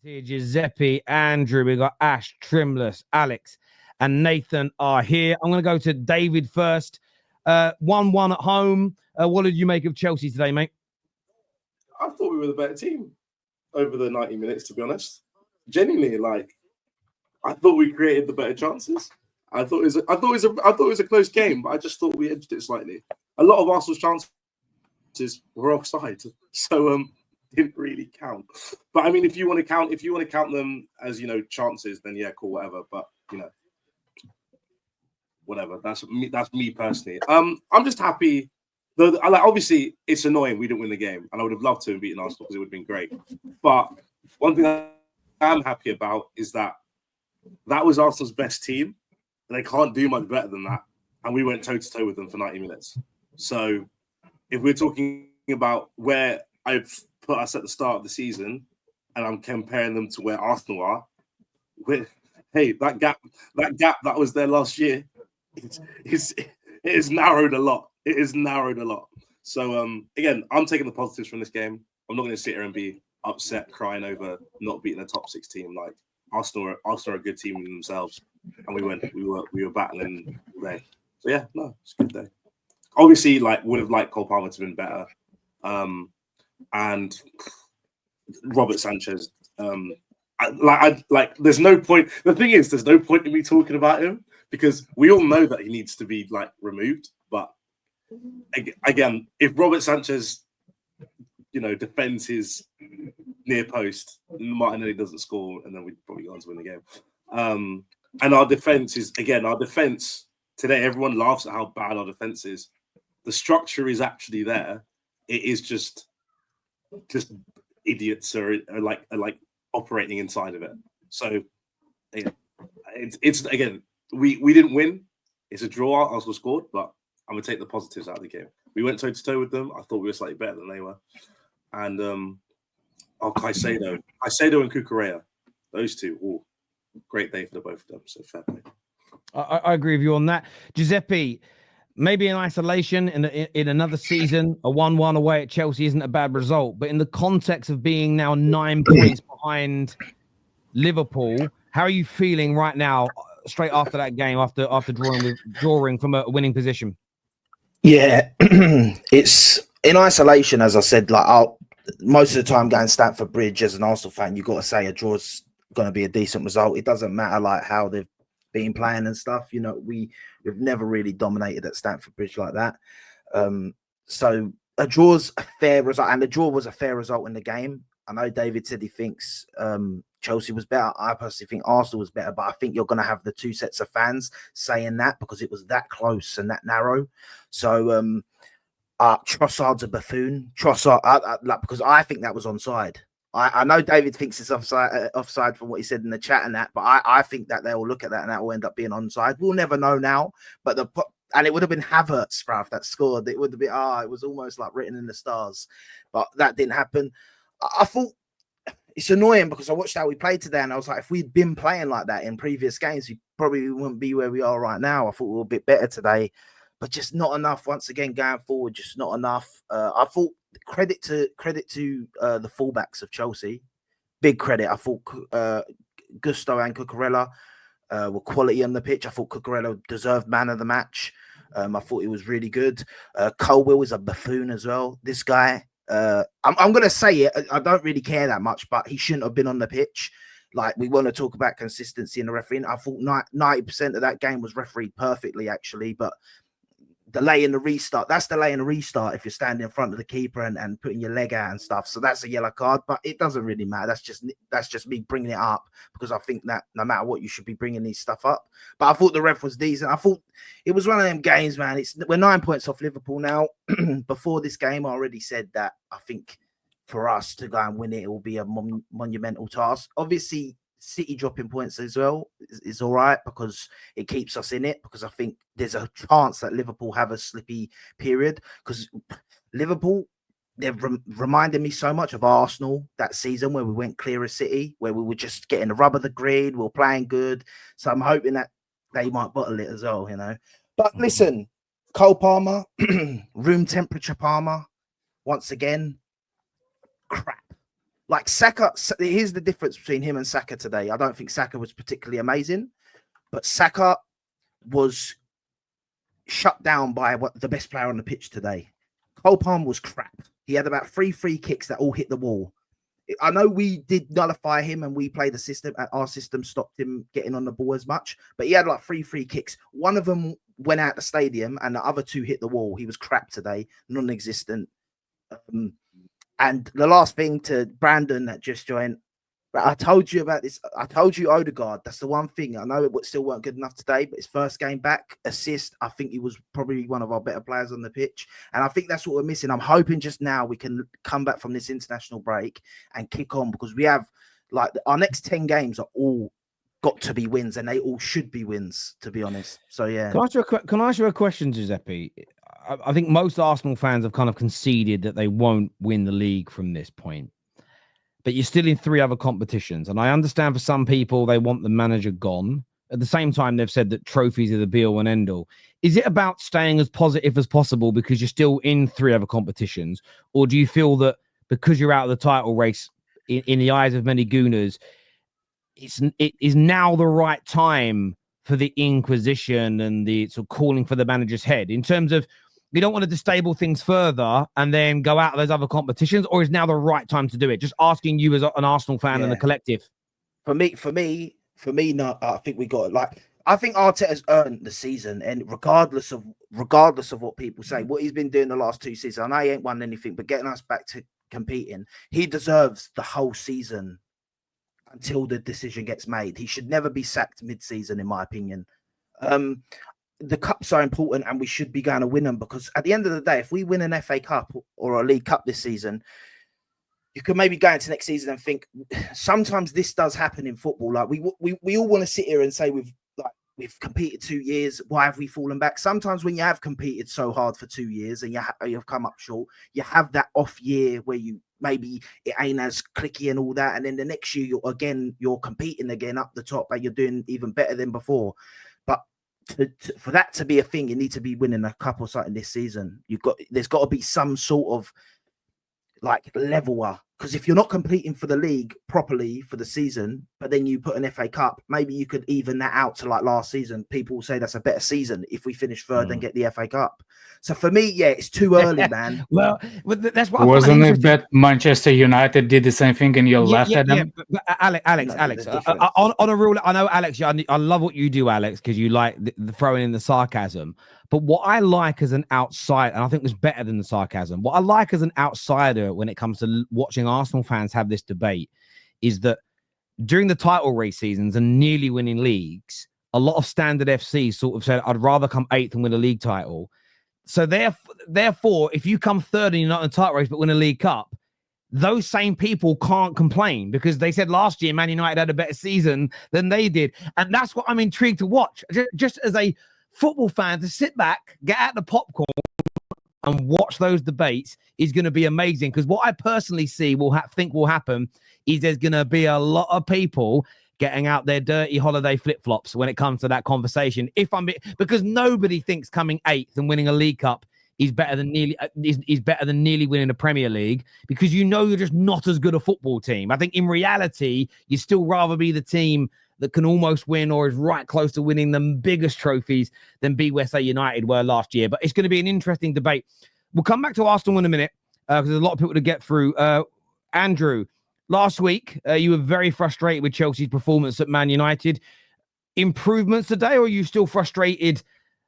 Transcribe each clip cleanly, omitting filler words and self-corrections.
Here, Giuseppe, Andrew, we got Ash, Trimless, Alex, and Nathan are here. I'm going to go to David first. 1-1 at home. What did you make of Chelsea today, mate? I thought we were the better team over the 90 minutes, to be honest. Genuinely, I thought we created the better chances. I thought it was a close game, but I just thought we edged it slightly. A lot of Arsenal's chances were offside, so didn't really count. But I mean, if you want to count them as chances, then yeah, cool, whatever. But whatever. That's me personally. I'm just happy. Though, obviously, it's annoying we didn't win the game, and I would have loved to have beaten Arsenal because it would have been great. But one thing I'm happy about is that was Arsenal's best team, and they can't do much better than that. And we went toe to toe with them for 90 minutes. So, if we're talking about where I've put us at the start of the season, and I'm comparing them to where Arsenal are, that gap that was there last year, it is narrowed a lot. It is narrowed a lot. So again, I'm taking the positives from this game. I'm not going to sit here and be upset, crying over not beating a top 6 team. Like Arsenal are a good team in themselves, and we were battling there. So yeah, no, it's a good day. Obviously, would have liked Cole Palmer to have been better, and Robert Sanchez. There's no point. The thing is, there's no point in me talking about him because we all know that he needs to be removed. But again, if Robert Sanchez, defends his near post, Martinelli doesn't score, and then we'd probably go on to win the game. And our defense today. Everyone laughs at how bad our defense is. The structure is actually there. It is just idiots are operating inside of it. So it's again, we didn't win. It's a draw. Arsenal scored, but I'm gonna take the positives out of the game. We went toe to toe with them. I thought we were slightly better than they were. And Caicedo and Cucurella, those two, great day for the both of them. So fair play. I agree with you on that, Giuseppe. Maybe in isolation, in another season, a 1-1 away at Chelsea isn't a bad result. But in the context of being now 9 points behind Liverpool, how are you feeling right now, straight after that game, after drawing from a winning position? Yeah, it's in isolation, as I said. Most of the time going Stamford Bridge as an Arsenal fan, you've got to say a draw's going to be a decent result. It doesn't matter how they've been playing and stuff. We've never really dominated at Stamford Bridge like that. So a draw's a fair result, and the draw was a fair result in the game. I know David said he thinks Chelsea was better. I personally think Arsenal was better, but I think you're going to have the two sets of fans saying that because it was that close and that narrow. So Trossard's a buffoon. Trossard, because I think that was onside. I know David thinks it's offside from what he said in the chat and that, but I think that they will look at that and that will end up being onside. We'll never know now, but it would have been Havertz, bruv, that scored. It would have been it was almost like written in the stars, but that didn't happen. I thought it's annoying because I watched how we played today and I was like, if we'd been playing like that in previous games, we probably wouldn't be where we are right now. I thought we were a bit better today, but just not enough. Once again, going forward, just not enough. I thought credit to the fullbacks of Chelsea, big credit. I thought Gusto and Cucurella were quality on the pitch. I thought Cucurella deserved man of the match. I thought he was really good. Colwill is a buffoon as well. This guy, I'm going to say it. I don't really care that much, but he shouldn't have been on the pitch. We want to talk about consistency in the refereeing. I thought 90% of that game was refereed perfectly, actually, but delay in the restart. That's delay in the restart if you're standing in front of the keeper and putting your leg out and stuff. So that's a yellow card, but it doesn't really matter. That's just me bringing it up because I think that no matter what, you should be bringing these stuff up. But I thought the ref was decent. I thought it was one of them games, man. We're 9 points off Liverpool now. Before this game, I already said that I think for us to go and win it, it will be a monumental task. Obviously, City dropping points as well is all right because it keeps us in it, because I think there's a chance that Liverpool have a slippy period, because Liverpool, they've reminded me so much of Arsenal that season where we went clear of City, where we were just getting the rub of the green, we were playing good. So I'm hoping that they might bottle it as well, But listen, Cole Palmer, room temperature Palmer, once again, crap. Like Saka, here's the difference between him and Saka today. I don't think Saka was particularly amazing, but Saka was shut down by the best player on the pitch today. Cole Palmer was crap. He had about 3 free kicks that all hit the wall. I know we did nullify him and we played the system. Our system stopped him getting on the ball as much, but he had like 3 free kicks. One of them went out the stadium and the other 2 hit the wall. He was crap today, non-existent. And the last thing to Brandon that just joined, I told you about this. I told you Odegaard. That's the one thing. I know it still weren't good enough today, but his first game back, assist. I think he was probably one of our better players on the pitch. And I think that's what we're missing. I'm hoping just now we can come back from this international break and kick on, because we have like our next 10 games are all got to be wins, and they all should be wins, to be honest. So, yeah. Can I ask you a question, Giuseppe? I think most Arsenal fans have kind of conceded that they won't win the league from this point. But you're still in 3 other competitions. And I understand for some people, they want the manager gone. At the same time, they've said that trophies are the be all and end all. Is it about staying as positive as possible because you're still in 3 other competitions? Or do you feel that because you're out of the title race, in the eyes of many Gooners, it is now the right time for the inquisition and the sort of calling for the manager's head, in terms of we don't want to destabilize things further and then go out of those other competitions, or is now the right time to do it? Just asking you as an Arsenal fan and the collective. For me, no. I think we got I think Arteta's earned the season, and regardless of what people say, what he's been doing the last 2 seasons, I know he ain't won anything, but getting us back to competing, he deserves the whole season until the decision gets made. He should never be sacked mid-season, in my opinion. The cups are important and we should be going to win them, because at the end of the day, if we win an FA Cup or a League Cup this season, you could maybe go into next season and think, sometimes this does happen in football. Like we all want to sit here and say we've competed 2 years. Why have we fallen back? Sometimes when you have competed so hard for 2 years and you've come up short, you have that off year where maybe it ain't as clicky and all that. And then the next year you're competing again up the top and you're doing even better than before. But for that to be a thing, you need to be winning a cup or something this season. There's got to be some sort of like leveler, because if you're not competing for the league properly for the season, but then you put an FA Cup, maybe you could even that out to like last season. People will say that's a better season if we finish third and get the FA Cup. So for me, yeah, it's too early, man. Well, that's what wasn't it that Manchester United did the same thing and you laughed at them? Yeah, but Alex, on a rule, I know, Alex, I love what you do, Alex, because you like the throwing in the sarcasm. But what I like as an outsider, and I think it was better than the sarcasm, what I like as an outsider when it comes to watching Arsenal fans have this debate is that during the title race seasons and nearly winning leagues, a lot of standard FC sort of said, I'd rather come 8th and win a league title. So therefore, if you come 3rd and you're not in the title race but win a League Cup, those same people can't complain because they said last year Man United had a better season than they did. And that's what I'm intrigued to watch. Just as a football fan, to sit back, get out the popcorn and watch those debates is going to be amazing. Because what I personally see think will happen is there's going to be a lot of people getting out their dirty holiday flip-flops when it comes to that conversation. Because nobody thinks coming 8th and winning a League Cup is better than nearly winning a Premier League, because you're just not as good a football team. I think in reality, you still rather be the team that can almost win or is right close to winning the biggest trophies than be where, say, United were last year. But it's going to be an interesting debate. We'll come back to Arsenal in a minute because there's a lot of people to get through. Andrew, last week, you were very frustrated with Chelsea's performance at Man United. Improvements today, or are you still frustrated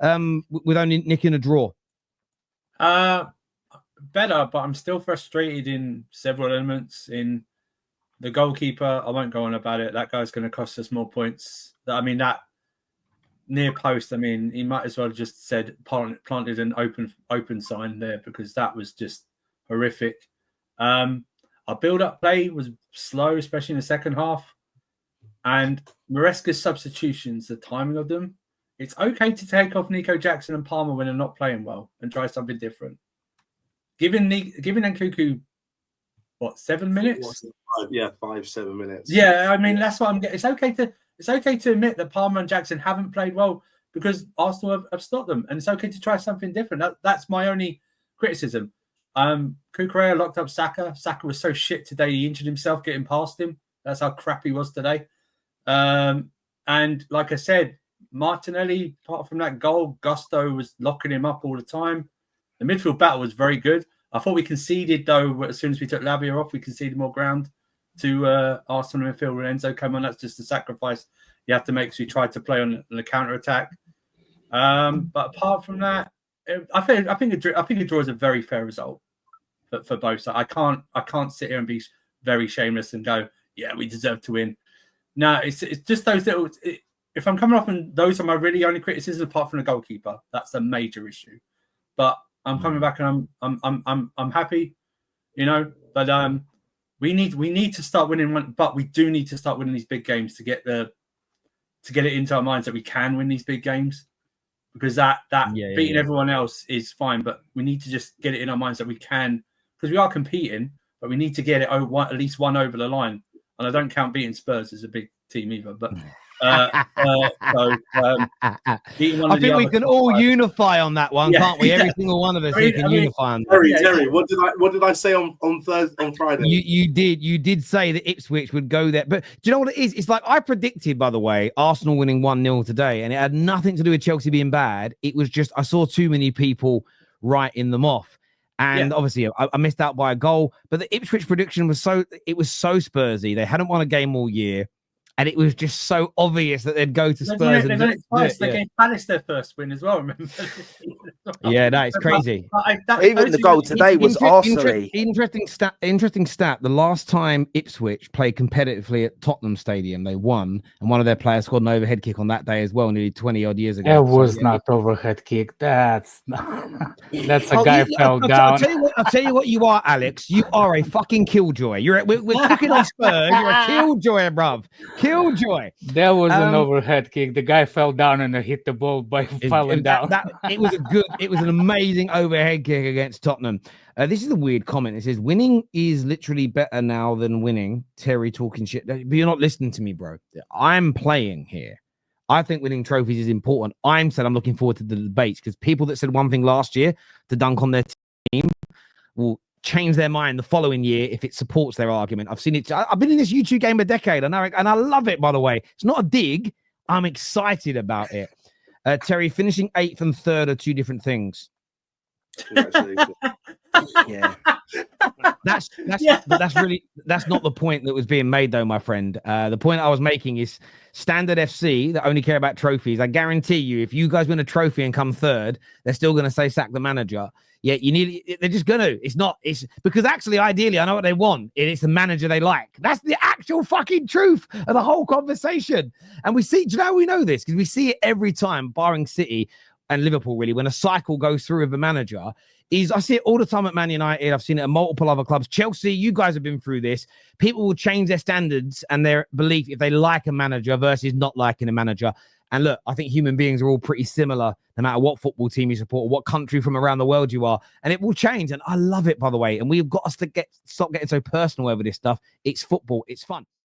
with only nicking a draw? Better, but I'm still frustrated in several elements. In the goalkeeper, I won't go on about it. That guy's going to cost us more points. I mean, that near post, I mean, he might as well have just said planted an open sign there, because that was just horrific. Our build-up play was slow, especially in the second half. And Maresca's substitutions, the timing of them, it's okay to take off Nico Jackson and Palmer when they're not playing well and try something different. Giving Nkunku 7 minutes? 7 minutes. Yeah, I mean, that's what I'm getting. It's okay to admit that Palmer and Jackson haven't played well because Arsenal have stopped them, and it's okay to try something different. That's my only criticism. Kukurea locked up Saka. Saka was so shit today, he injured himself getting past him. That's how crap he was today. And like I said, Martinelli, apart from that goal, Gusto was locking him up all the time. The midfield battle was very good. I thought we conceded, though, as soon as we took Lavia off, we conceded more ground to Arsenal midfield when Enzo came on. That's just a sacrifice you have to make. So we tried to play on the counter-attack. But apart from that, I think a draw is a very fair result for both. So I can't sit here and be very shameless and go, yeah, we deserve to win. No, it's just those little. If I'm coming off, and those are my really only criticisms, apart from the goalkeeper, that's a major issue. But I'm coming back and I'm happy, you know. But we need to start winning. But we do need to start winning these big games to get it into our minds that we can win these big games. Because beating everyone else is fine, but we need to just get it in our minds that we can, because we are competing, but we need to get it at least one over the line. And I don't count beating Spurs as a big team either. But beating I think we can all unify on that one, can't we? Every single one of us can unify on that. Terry, what did I say on Friday? You did say that Ipswich would go there, but do you know what it is? It's like I predicted, by the way, Arsenal winning 1-0 today, and it had nothing to do with Chelsea being bad. It was just I saw too many people writing them off. And obviously, I missed out by a goal. But the Ipswich prediction was so Spursy. They hadn't won a game all year. And it was just so obvious that they'd go to Spurs. They gave Palace their first win as well, remember? Yeah, that is crazy. Even the goal today was Arsenal. Interesting stat. The last time Ipswich played competitively at Tottenham Stadium, they won. And one of their players scored an overhead kick on that day as well, nearly 20-odd years ago. That was not overhead kick. That's a guy fell down. I'll tell you what you are, Alex. You are a fucking killjoy. We're cooking on Spurs. You're a killjoy, bruv. Killjoy. That was an overhead kick. The guy fell down and hit the ball by falling down. It was an amazing overhead kick against Tottenham. This is a weird comment. It says, winning is literally better now than winning. Terry talking shit. But you're not listening to me, bro. I'm playing here. I think winning trophies is important. I'm looking forward to the debates, because people that said one thing last year to dunk on their team will change their mind the following year if it supports their argument. I've seen it. I've been in this YouTube game a decade, and I love it, by the way. It's not a dig. I'm excited about it. Terry, finishing 8th and 3rd are two different things. Yeah. That's not the point that was being made, though, my friend. The point I was making is Standard FC that only care about trophies. I guarantee you, if you guys win a trophy and come 3rd, they're still going to say sack the manager. Yeah, they're just going to. It's because actually, ideally, I know what they want. It's the manager they like. That's the actual fucking truth of the whole conversation. And we see, do you know how we know this? Because we see it every time, barring City and Liverpool, really, when a cycle goes through with a manager. I see it all the time at Man United. I've seen it at multiple other clubs. Chelsea, you guys have been through this. People will change their standards and their belief if they like a manager versus not liking a manager. And look, I think human beings are all pretty similar, no matter what football team you support or what country from around the world you are. And it will change. And I love it, by the way. And we've got to stop getting so personal over this stuff. It's football. It's fun.